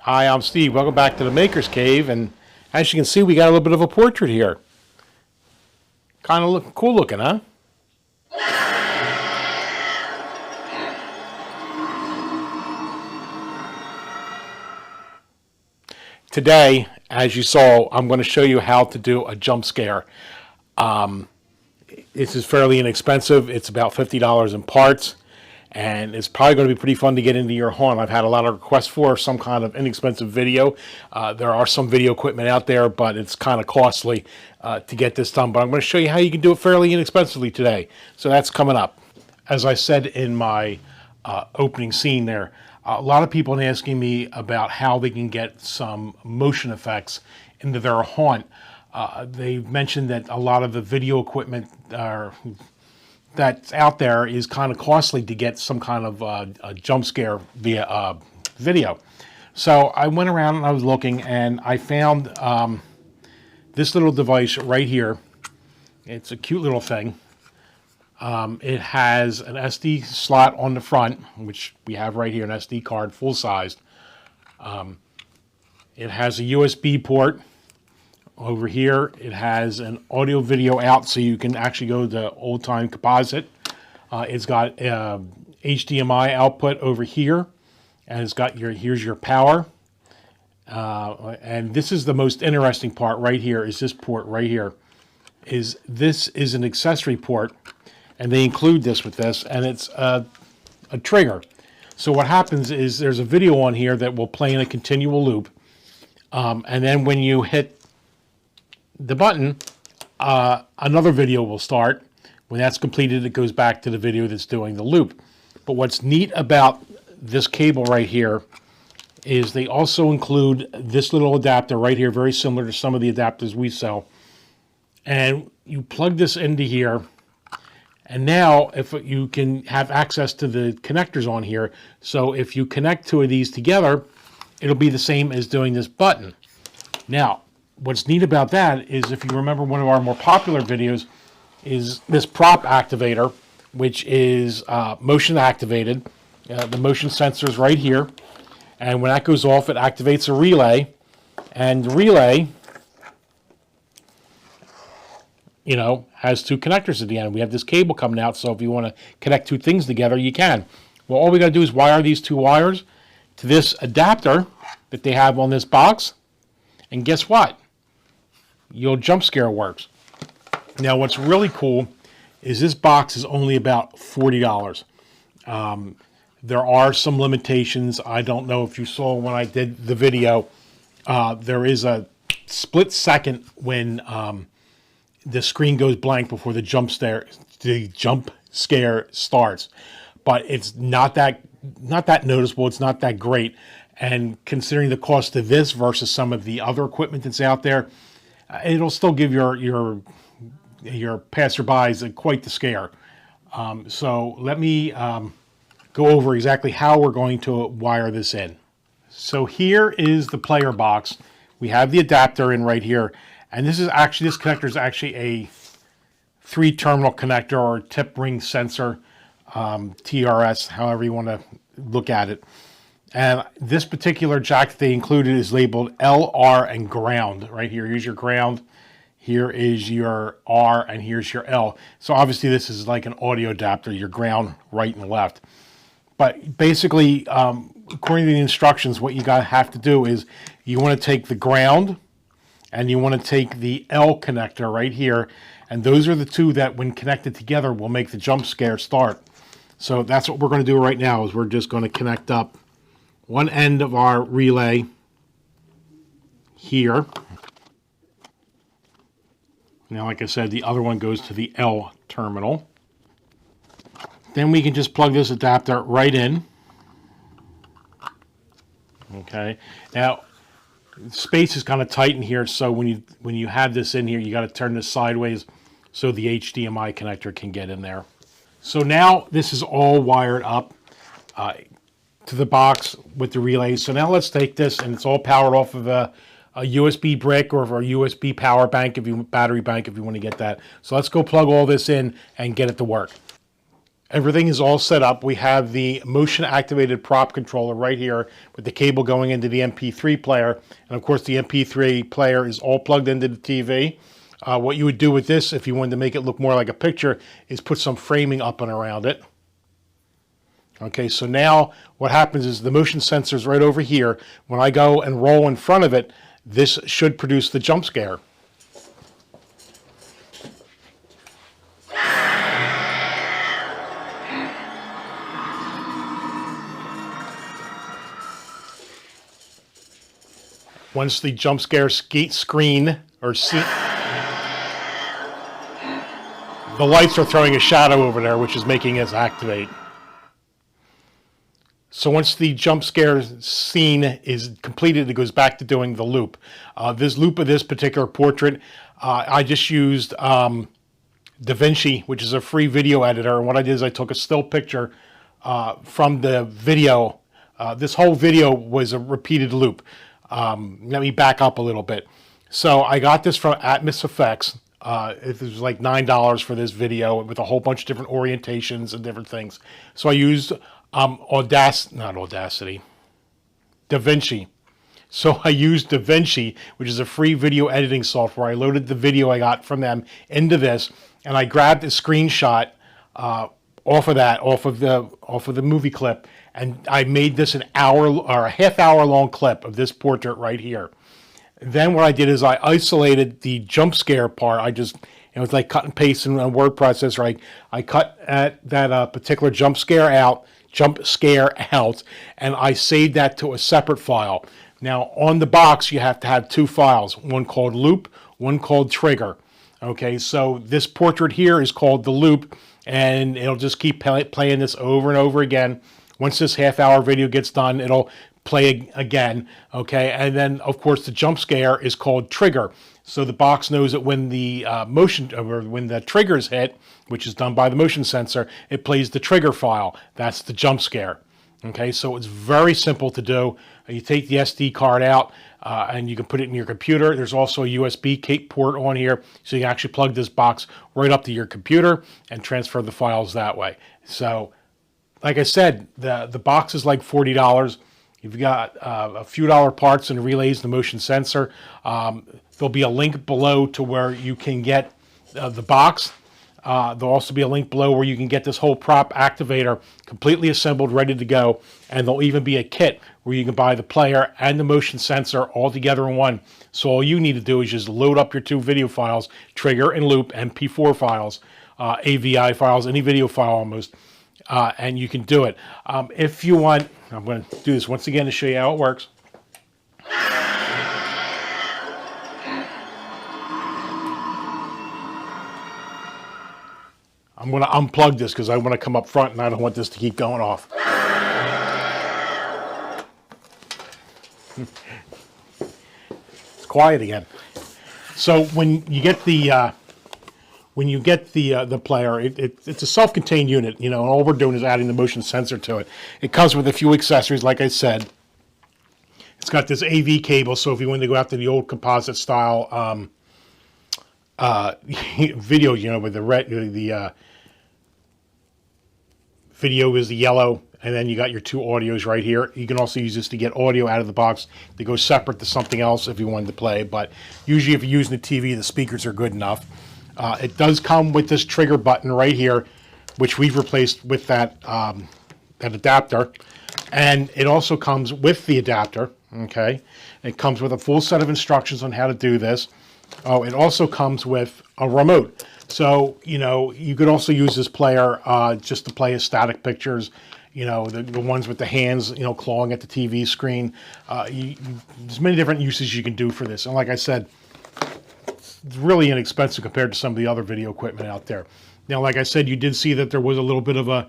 Hi, I'm Steve. Welcome back to the Maker's Cave, and as you can see, we got a little bit of a portrait here. Kind of cool looking, huh? Today, as you saw, I'm going to show you how to do a jump scare. This is fairly inexpensive. It's about $50 in parts, and it's probably going to be pretty fun to get into your haunt. I've had a lot of requests for some kind of inexpensive video. There are some video equipment out there, but it's kind of costly to get this done. But I'm going to show you how you can do it fairly inexpensively today. So that's coming up. As I said in my opening scene there, a lot of people are asking me about how they can get some motion effects into their haunt. They've mentioned that a lot of the video equipment that's out there is kind of costly to get some kind of a jump scare via video. So I went around and I was looking, and I found this little device right here. It's a cute little thing. It has an SD slot on the front, which we have right here, an SD card, full-sized. It has a USB port. Over here, it has an audio-video out, so you can actually go to old-time composite. It's got HDMI output over here, and it's got here's your power. And this is the most interesting part right here, is this port right here. This is an accessory port, and they include this with this, and it's a trigger. So what happens is there's a video on here that will play in a continual loop, and then when you hit the button, another video will start. When that's completed, it goes back to the video that's doing the loop. But what's neat about this cable right here is they also include this little adapter right here, very similar to some of the adapters we sell. And you plug this into here, and now if you can have access to the connectors on here, so if you connect two of these together, it'll be the same as doing this button. Now, what's neat about that is, if you remember one of our more popular videos, is this prop activator, which is motion activated. The motion sensor is right here, and when that goes off, it activates a relay, and the relay, you know, has two connectors at the end. We have this cable coming out, so if you want to connect two things together, you can. Well, all we got to do is wire these two wires to this adapter that they have on this box, and guess what? Your jump scare works. Now, what's really cool is this box is only about $40. There are some limitations. I don't know if you saw when I did the video. There is a split second when the screen goes blank before the jump scare starts, but it's not that noticeable. It's not that great, and considering the cost of this versus some of the other equipment that's out there, it'll still give your passerbys quite the scare. So let me go over exactly how we're going to wire this in. So here is the player box. We have the adapter in right here, and this connector is actually a 3-terminal connector, or tip ring sensor, TRS, however you want to look at it. And this particular jack that they included is labeled L, R, and ground right here. Here's your ground, here is your R, and here's your L. So obviously this is like an audio adapter, your ground right and left. But basically, according to the instructions, what you have to do is you want to take the ground and you want to take the L connector right here, and those are the two that, when connected together, will make the jump scare start. So that's what we're going to do right now, is we're just going to connect up one end of our relay here. Now, like I said, the other one goes to the L terminal. Then we can just plug this adapter right in. Okay. Now, space is kind of tight in here, so when you have this in here, you got to turn this sideways so the HDMI connector can get in there. So now this is all wired up to the box with the relay. So now let's take this, and it's all powered off of a USB brick or a USB power bank, battery bank if you want to get that. So let's go plug all this in and get it to work. Everything is all set up. We have the motion activated prop controller right here with the cable going into the MP3 player. And of course the MP3 player is all plugged into the TV. What you would do with this, if you wanted to make it look more like a picture, is put some framing up and around it. Okay, so now what happens is the motion sensor is right over here. When I go and roll in front of it, this should produce the jump scare. Once the jump scare screen or the lights are throwing a shadow over there, which is making it activate. So once the jump scare scene is completed, it goes back to doing the loop. This loop of this particular portrait, I just used DaVinci, which is a free video editor. And what I did is I took a still picture from the video. This whole video was a repeated loop. Let me back up a little bit. So I got this from AtmosFX. It was like $9 for this video with a whole bunch of different orientations and different things. So I used DaVinci. So I used DaVinci, which is a free video editing software. I loaded the video I got from them into this, and I grabbed a screenshot off of the movie clip, and I made this an hour or a half hour long clip of this portrait right here. Then what I did is I isolated the jump scare part. I just, it was like cut and paste in a word processor. I cut that particular jump scare out, and I saved that to a separate file. Now on the box you have to have two files, one called loop, one called trigger. Okay, so this portrait here is called the loop, and it'll just keep playing this over and over again. Once this half-hour video gets done, it'll play again, okay? And then, of course, the jump scare is called trigger. So the box knows that when the when the trigger is hit, which is done by the motion sensor, it plays the trigger file. That's the jump scare. Okay, so it's very simple to do. You take the SD card out and you can put it in your computer. There's also a USB port on here, so you can actually plug this box right up to your computer and transfer the files that way. So, like I said, the box is like $40. You've got a few dollar parts and relays, the motion sensor. There'll be a link below to where you can get the box. There'll also be a link below where you can get this whole prop activator completely assembled, ready to go. And there'll even be a kit where you can buy the player and the motion sensor all together in one. So all you need to do is just load up your two video files, trigger and loop, MP4 files, AVI files, any video file almost, and you can do it. If you want, I'm going to do this once again to show you how it works. I'm going to unplug this because I want to come up front and I don't want this to keep going off. It's quiet again. So when you get the player, it's a self-contained unit, you know, and all we're doing is adding the motion sensor to it. It comes with a few accessories, like I said. It's got this AV cable, so if you want to go out to the old composite style video, you know, with the video is the yellow, and then you got your two audios right here. You can also use this to get audio out of the box to go separate to something else if you wanted to play, but usually if you're using the TV, the speakers are good enough. It does come with this trigger button right here, which we've replaced with that adapter, and it also comes with the adapter. Okay, it comes with a full set of instructions on how to do this. Oh, it also comes with a remote. So, you know, you could also use this player just to play static pictures, you know, the ones with the hands, you know, clawing at the TV screen. There's many different uses you can do for this. And like I said, it's really inexpensive compared to some of the other video equipment out there. Now, like I said, you did see that there was a little bit of a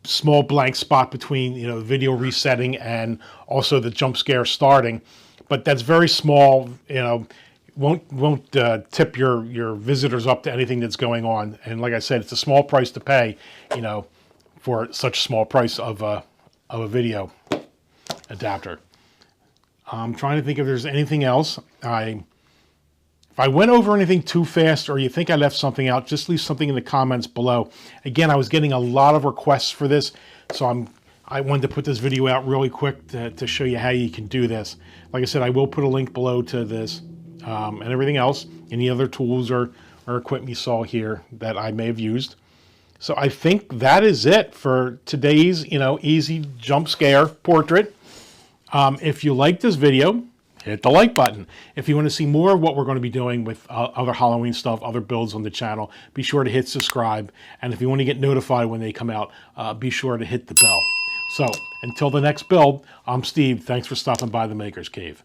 small blank spot between, you know, video resetting and also the jump scare starting. But that's very small, you know. Won't tip your visitors up to anything that's going on. And like I said, it's a small price to pay, you know, for such a small price of a video adapter. I'm trying to think if there's anything else I If I went over anything too fast or you think I left something out, just leave something in the comments below. Again, I was getting a lot of requests for this, so I wanted to put this video out really quick to show you how you can do this. Like I said, I will put a link below to this and everything else, any other tools or equipment you saw here that I may have used. So I think that is it for today's, easy jump scare portrait. If you like this video, hit the like button. If you want to see more of what we're going to be doing with other Halloween stuff, other builds on the channel, be sure to hit subscribe. And if you want to get notified when they come out, be sure to hit the bell. So until the next build, I'm Steve. Thanks for stopping by the Maker's Cave.